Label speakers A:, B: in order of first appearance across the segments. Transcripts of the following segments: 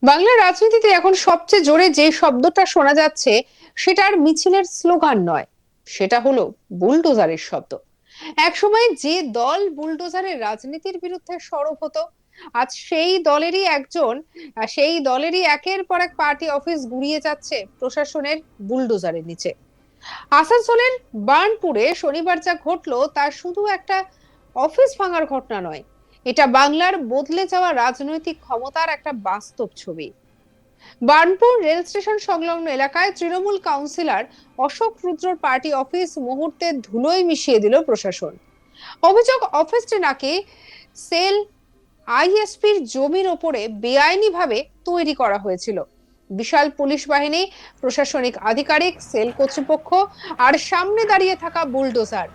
A: বাংলার রাজনীতিতে এখন সবচেয়ে জোরে যে শব্দটা শোনা যাচ্ছে সেটা আর মিছিলের স্লোগান নয়, সেটা হলো বুলডোজারের শব্দ। একসময় যে দল বুলডোজারের রাজনীতির বিরুদ্ধে সরব হতো, আজ সেই দলেরই একের পর এক পার্টি অফিস গুড়িয়ে যাচ্ছে প্রশাসনের বুলডোজারের নিচে। আসানসোলের বার্নপুরে শনিবার যা ঘটলো তা শুধু একটা অফিস ভাঙার ঘটনা নয়, এটা বাংলার বদলে যাওয়া রাজনৈতিক ক্ষমতার একটা বাস্তব ছবি। বার্নপুর রেল স্টেশন সংলগ্ন এলাকায় তৃণমূল কাউন্সিলর অশোক রুদ্রর পার্টি অফিস মুহূর্তে ধুলোয় মিশিয়ে দিল প্রশাসন। অভিযোগ, অফিসটি নাকি সেল আইএসপির জমির ওপরে বেআইনিভাবে তৈরি করা হয়েছিল। বিশাল পুলিশ বাহিনী, প্রশাসনিক আধিকারিক, সেল কর্তৃপক্ষ আর সামনে দাঁড়িয়ে থাকা বুলডোজার,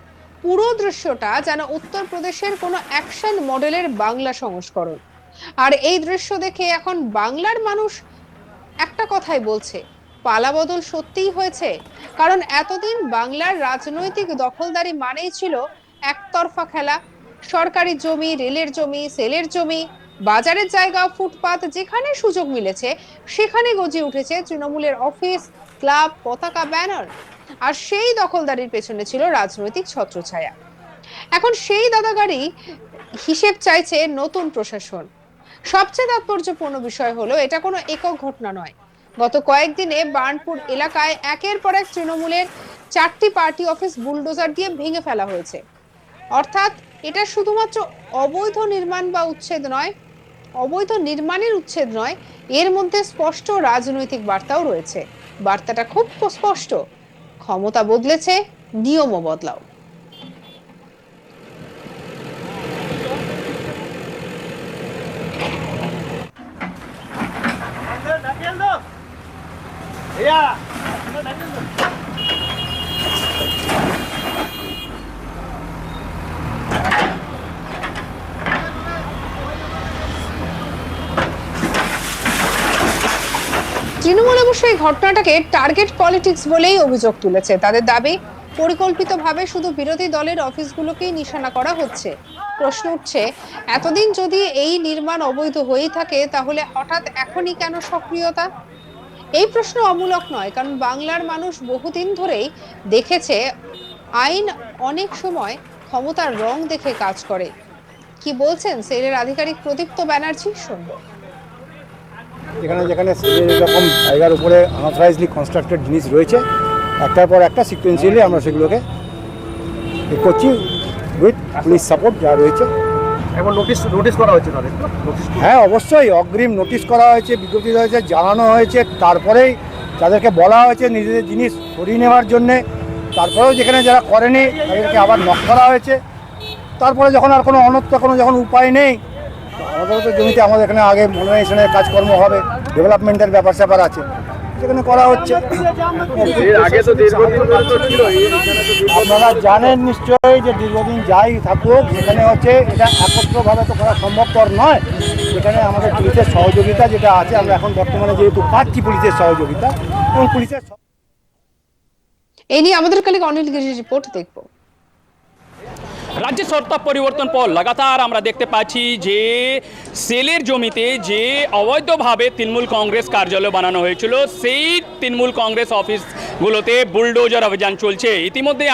A: পুরো দৃশ্যটা যেন উত্তরপ্রদেশের কোনো অ্যাকশন মডেলের বাংলা সংস্করণ। আর এই দৃশ্য দেখে এখন বাংলার মানুষ একটা কথাই বলছে, পালাবদল সত্যিই হয়েছে। কারণ এতদিন বাংলার রাজনৈতিক দখলদারি মানেই ছিল একতরফা খেলা। সরকারি জমি, রেলের জমি, সেলের জমি, বাজারের জায়গা, ফুটপাত, যেখানে সুযোগ মিলেছে সেখানে গজিয়ে উঠেছে তৃণমূলের অফিস, ক্লাব, পতাকা, ব্যানার। আর সেই দখলদারির পেছনে ছিল রাজনৈতিক ছত্রছায়া। এখন সেই দাদাগারি হিসেব চাইছে নতুন প্রশাসন। সবচেয়ে তাৎপর্যপূর্ণ বিষয় হলো এটা কোনো একক ঘটনা নয়। গত কয়েকদিনে বার্নপুর এলাকায় একের পর এক তৃণমূলের 4টি পার্টি অফিস বুলডোজার দিয়ে ভেঙে ফেলা হয়েছে। অর্থাৎ এটা শুধুমাত্র অবৈধ নির্মাণ বা উচ্ছেদ নয়, অবৈধ নির্মাণের উচ্ছেদ নয়, এর মধ্যে স্পষ্ট রাজনৈতিক বার্তাও রয়েছে। বার্তাটা খুব স্পষ্ট, ক্ষমতা বদলেছে, নিয়মও বদলাও। তৃণমূল অবশ্য এই ঘটনাটাকে টার্গেট পলিটিক্স বলেই অভিযোগ তুলেছে। তাদের দাবি, পরিকল্পিতভাবে শুধু বিরোধী দলের অফিসগুলোকেই নিশানা করা হচ্ছে। প্রশ্ন উঠছে, এতদিন যদি এই নির্মাণ অবৈধ হয়েই থাকে তাহলে হঠাৎ এখনই কেন সক্রিয়তা? এই প্রশ্ন অমূলক নয়, কারণ বাংলার মানুষ বহুদিন ধরেই দেখেছে আইন অনেক সময় ক্ষমতার রং দেখে কাজ করে। কি বলছেন সেলের আধিকারিক প্রদীপ্ত ব্যানার্জি, শুনবো।
B: যেখানে যেখানে এরকম জায়গার উপরে আনঅথরাইজলি কনস্ট্রাক্টেড জিনিস রয়েছে, একটার পর একটা সিকুয়েন্সিয়ালি আমরা সেগুলোকে করছি উইথ পুলিশ সাপোর্ট যা রয়েছে।
C: এখন নোটিশ করা হয়েছে তাদের?
B: হ্যাঁ, অবশ্যই অগ্রিম নোটিশ করা হয়েছে, বিজ্ঞপ্তি হয়েছে, জানানো হয়েছে, তারপরেই তাদেরকে বলা হয়েছে নিজেদের জিনিস সরিয়ে নেওয়ার জন্যে। তারপরেও যেখানে যারা করেনি তাদেরকে আবার নক করা হয়েছে। তারপরে যখন আর কোনো অনর্থ যখন উপায় নেই, আমাদের তো জমিতে আমাদের এখানে আগে মনোনাইজেশনের কাজকর্ম হবে, ডেভেলপমেন্টের ব্যাপার স্যাপার আছে, সেখানে করা হচ্ছে। আপনারা জানেন নিশ্চয়ই যে দীর্ঘদিন যাই থাকুক সেখানে হচ্ছে এটা একত্রভাবে তো করা সম্ভবপর নয়। সেখানে আমাদের পুলিশের সহযোগিতা যেটা আছে, আমরা এখন বর্তমানে যেহেতু পাচ্ছি পুলিশের সহযোগিতা এবং পুলিশের
A: এই নিয়ে আমাদের কালিক অনিল গিরির রিপোর্ট দেখবো।
D: রাজ্যে সত্তা পরিবর্তন পর লাগাতার আমরা দেখতে পাচ্ছি যে সেলের জমিতে যে অবৈধভাবে তৃণমূল কংগ্রেস কার্যালয় বানানো হয়েছিল, সেই তৃণমূল কংগ্রেস অফিসগুলোতে বুলডোজার অভিযান চলছে। ইতিমধ্যে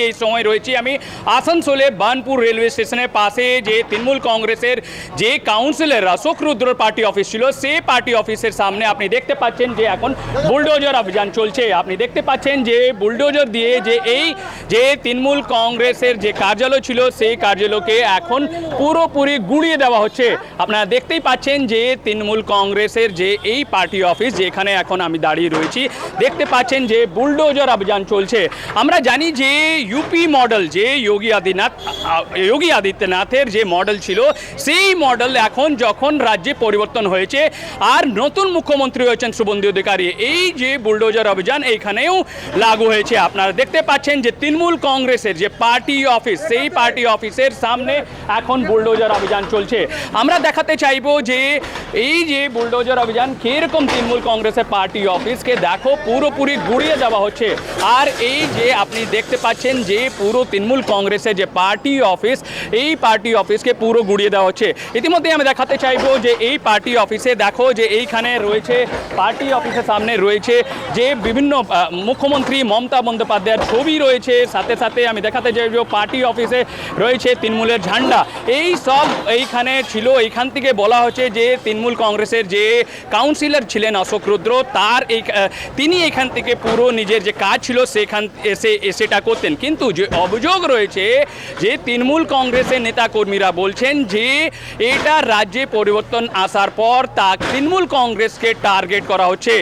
D: এই সময় রয়েছি আমি আসানসোলে বার্নপুর রেলওয়ে স্টেশনের পাশে, যে তৃণমূল কংগ্রেসের যে কাউন্সিলর অশোক রুদ্রর পার্টি অফিস ছিল, সেই পার্টি অফিসের সামনে আপনি দেখতে পাচ্ছেন যে এখন বুলডোজার অভিযান চলছে। আপনি দেখতে পাচ্ছেন যে বুলডোজার দিয়ে যে তৃণমূল কংগ্রেসের যে কার্যালয় ছিল সেই কার্যালয়কে এখন পুরোপুরি গুঁড়িয়ে দেওয়া হচ্ছে। আপনারা দেখতেই পাচ্ছেন যে তৃণমূল কংগ্রেসের যে এই পার্টি অফিস, যেখানে এখন আমি দাঁড়িয়ে রয়েছি, দেখতে পাচ্ছেন যে বুলডোজার অভিযান চলছে। আমরা জানি যে ইউপি মডেল, যে যোগী আদিত্যনাথের যে মডেল ছিল, সেই মডেল এখন যখন রাজ্যে পরিবর্তন হয়েছে আর নতুন মুখ্যমন্ত্রী হয়েছেন শুভেন্দু অধিকারী, এই যে বুলডোজার অভিযান এইখানেও লাগু হয়েছে। আপনারা দেখতে পাচ্ছেন যে তৃণমূল কংগ্রেসের যে পার্টি অফিস, সেই পার্টি অফিসের সামনে এখন বুলডোজার অভিযান চলছে। আমরা দেখাতে চাইবো যে এই যে বুলডোজার অভিযান কিরকম তৃণমূল কংগ্রেসের পার্টি অফিসকে দেখো পুরোপুরি গুঁড়িয়ে গুড়িয়ে দেওয়া হচ্ছে। আর এই যে আপনি দেখতে পাচ্ছেন যে পুরো তৃণমূল কংগ্রেসের যে পার্টি অফিস, এই পার্টি অফিসকে পুরো গুড়িয়ে দেওয়া হচ্ছে। ইতিমধ্যে আমি দেখাতে চাইবো যে এই পার্টি অফিসে দেখো যে এইখানে রয়েছে, পার্টি অফিসের সামনে রয়েছে যে বিভিন্ন মুখ্যমন্ত্রী মমতা বন্দ্যোপাধ্যায়ের ছবি রয়েছে, সাথে সাথে আমি দেখাতে চাইবো পার্টি অফিসে রয়েছে তৃণমূলের ঝান্ডা। এই সব এইখানে ছিল। এইখান থেকে বলা হচ্ছে যে তৃণমূল কংগ্রেসের যে কাউন্সিলর ছিলেন অশোক রুদ্র, তিনি এখান থেকে পুরো নিজের যে কাজ ছিল সেটা করতেন। কিন্তু যে অভিযোগ রয়েছে যে তৃণমূল কংগ্রেসের নেতাকর্মীরা বলছেন যে এটা রাজ্যে পরিবর্তন আসার পর তৃণমূল কংগ্রেসকে টার্গেট করা হচ্ছে।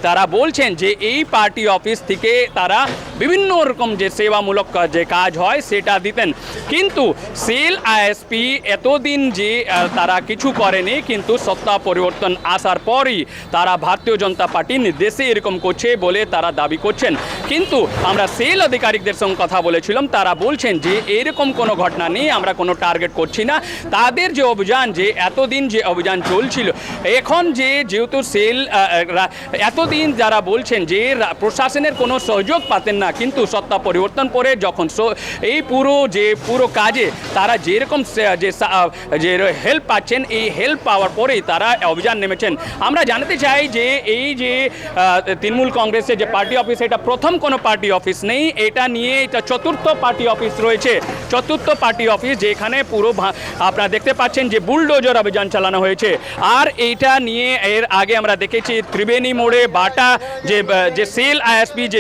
D: তারা বলছেন যে এই পার্টি অফিস থেকে তারা বিভিন্ন রকম যে সেবামূলক যে কাজ হয় সেটা দিতেন। কিন্তু সেল আইএসপি এতদিন যে তারা কিছু করেনি, কিন্তু সত্তা পরিবর্তন আসার পরই তারা ভারতীয় জনতা পার্টির নির্দেশে এরকম করছে বলে তারা দাবি করছেন। কিন্তু আমরা সেল আধিকারিকদের সঙ্গে কথা বলেছিলাম, তারা বলছেন যে এরকম কোনো ঘটনা নেই, আমরা কোনো টার্গেট করছি না। তাদের যে অভিযান, যে এতদিন যে অভিযান চলছিল, এখন যেহেতু সেল এতদিন যারা বলছেন যে প্রশাসনের কোনো সহযোগ পাতেন না, কিন্তু সত্তা পরিবর্তন করে যখন এই পুরো কাজে তারা যেরকম যে হেল্প পাচ্ছেন, এই হেল্প পাওয়ার পরেই তারা অভিযান নেমেছেন। আমরা জানতে চাই যে এই যে তৃণমূল কংগ্রেসের যে পার্টি অফিস, এটা প্রথম কোনো পার্টি অফিস নেই, এটা নিয়ে এটা চতুর্থ পার্টি অফিস রয়েছে। চতুর্থ পার্টি অফিস যেখানে পুরো আপনারা দেখতে পাচ্ছেন যে বুলডোজার অভিযান চালানো হয়েছে। আর এইটা নিয়ে এর আগে আমরা দেখেছি ত্রিবেণী মোড়ে বাটা যে সেল আইএসপি যে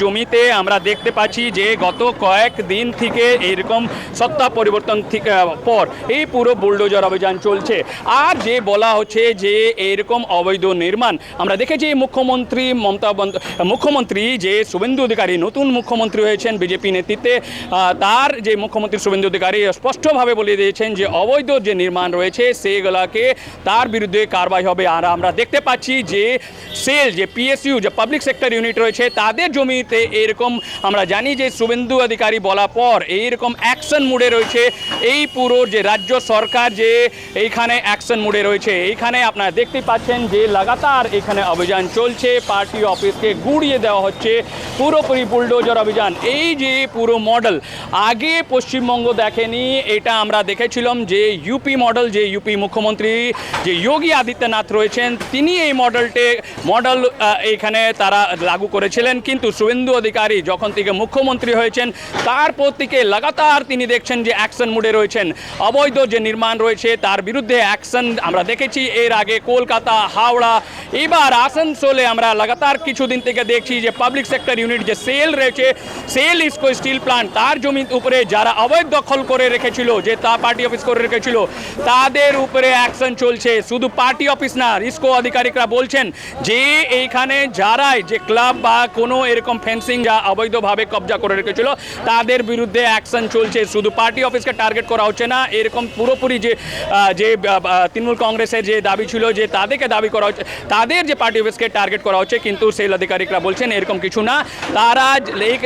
D: জমিতে আমরা দেখতে পাচ্ছি যে গত কয়েকদিন থেকে এরকম সত্তা পরিবর্তন পর এই পুরো বুলডোজার অভিযান চলছে। আর যে বলা হচ্ছে যে এরকম অবৈধ নির্মাণ, আমরা দেখেছি মুখ্যমন্ত্রী যে শুভেন্দু অধিকারী নতুন মুখ্যমন্ত্রী হয়েছেন বিজেপি নেতৃত্বে, তার যে মুখ্যমন্ত্রী শুভেন্দু অধিকারী স্পষ্টভাবে বলে দিয়েছেন যে অবৈধ যে নির্মাণ রয়েছে সেগুলোকে তার বিরুদ্ধে কারবাই হবে। আর আমরা দেখতে পাচ্ছি যে সেল যে পিএসইউ যে পাবলিক সেক্টর ইউনিট রয়েছে তাদের জমিতে এরকম আমরা জানি যে শুভেন্দু অধিকারী বলা পর এইরকম অ্যাকশন মুডে রয়েছে এই পুরো যে রাজ্য সরকার, যে এইখানে অ্যাকশন মুডে রয়েছে। এইখানে আপনারা দেখতে পাচ্ছেন যে লাগাতার এখানে অভিযান চলছে, পার্টি অফিসকে গুড়িয়ে দেওয়া হচ্ছে, পুরোপুরি বুলডোজার অভিযান। এই যে পুরো মডেল আগে পশ্চিমবঙ্গ দেখেনি, এটা আমরা দেখেছিলাম যে ইউপি মডেল, যে ইউপি মুখ্যমন্ত্রী যে যোগী আদিত্যনাথ রয়েছেন তিনি এই মডেল এখানে তারা লাগু করেছিলেন। কিন্তু শুভেন্দু অধিকারী যখন থেকে মুখ্যমন্ত্রী হয়েছেন তারপর থেকে লাগাতার তিনি দেখছেন যে অ্যাকশন মুডে রয়েছেন। অবৈধ যে নির্মাণ রয়েছে তার বিরুদ্ধে অ্যাকশন আমরা দেখেছি এর আগে কলকাতা, হাওড়া, এবার আসানসোলে আমরা লাগাতার কিছুদিন থেকে দেখছি যে পাবলিক সেক্টর ইউনিট যে সেল রয়েছে, সেল ইস্কো স্টিল প্লান্ট, তার জমির উপরে যারা অবৈধ দখল করে রেখেছিল, যে তা পার্টি অফিস করে রেখেছিল, তাদের উপরে অ্যাকশন চলছে। শুধু পার্টি অফিস না, ইস্কো আধিকারিকরা বলছেন যে এইখানে যারাই যে ক্লাব বা কোনো এরকম ফেন্সিং যা অবৈধভাবে কবজা করে রেখেছিল তাদের বিরুদ্ধে অ্যাকশন চলছে। শুধু পার্টি অফিসকে টার্গেট করা হচ্ছে না, এরকম পুরোপুরি যে তৃণমূল কংগ্রেসের যে দাবি ছিল যে তাদেরকে দাবি করা হচ্ছে, তাদের যে পার্টি অফিসকে টার্গেট করা হচ্ছে। কিন্তু সেল আধিকারিকরা বলছেন এরকম কিছু না, তারা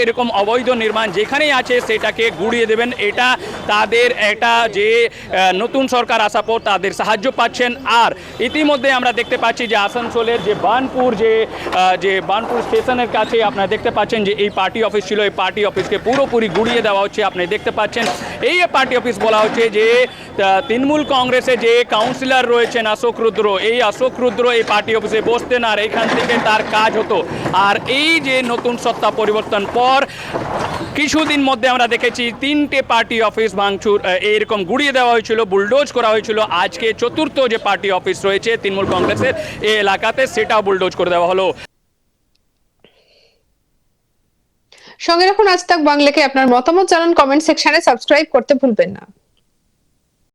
D: এরকম অবৈধ নির্মাণ যেখানেই আছে সেটাকে গুড়িয়ে দেবেন। এটা তাদের একটা যে নতুন সরকার আসার পর তাদের সাহায্য পাচ্ছেন। আর ইতিমধ্যে আমরা দেখতে পাচ্ছি যে আসানসোলের যে বার্নপুর বার্নপুর স্টেশনের কাছে আপনারা দেখতে পাচ্ছেন যে এই পার্টি অফিস ছিল, এই পার্টি অফিসকে পুরোপুরি গুড়িয়ে দেওয়া হচ্ছে। আপনি দেখতে পাচ্ছেন এই পার্টি অফিস বলা হচ্ছে যে তৃণমূল কংগ্রেসে যে কাউন্সিলর রয়েছেন অশোক রুদ্র, এই অশোক রুদ্র এই পার্টি অফিসে বসতেন আর এখান থেকে তার কাজ হতো। আর এই যে নতুন সত্তা পরিবর্তন পর কিছুদিন মধ্যে আমরা দেখেছি 3টে পার্টি অফিস ভাঙচুর এইরকম গুড়িয়ে দেওয়া হয়েছিল, বুলডোজ করা হয়েছিল। আজকে চতুর্থ যে পার্টি অফিস রয়েছে তৃণমূল কংগ্রেসের এই এলাকাতে, সেটাও বুলডোজ করে দেওয়া হলো।
A: সঙ্গে রাখুন আজ তাক বাংলাকে, আপনার মতামত জানান কমেন্ট সেকশনে, সাবস্ক্রাইব করতে ভুলবেন না।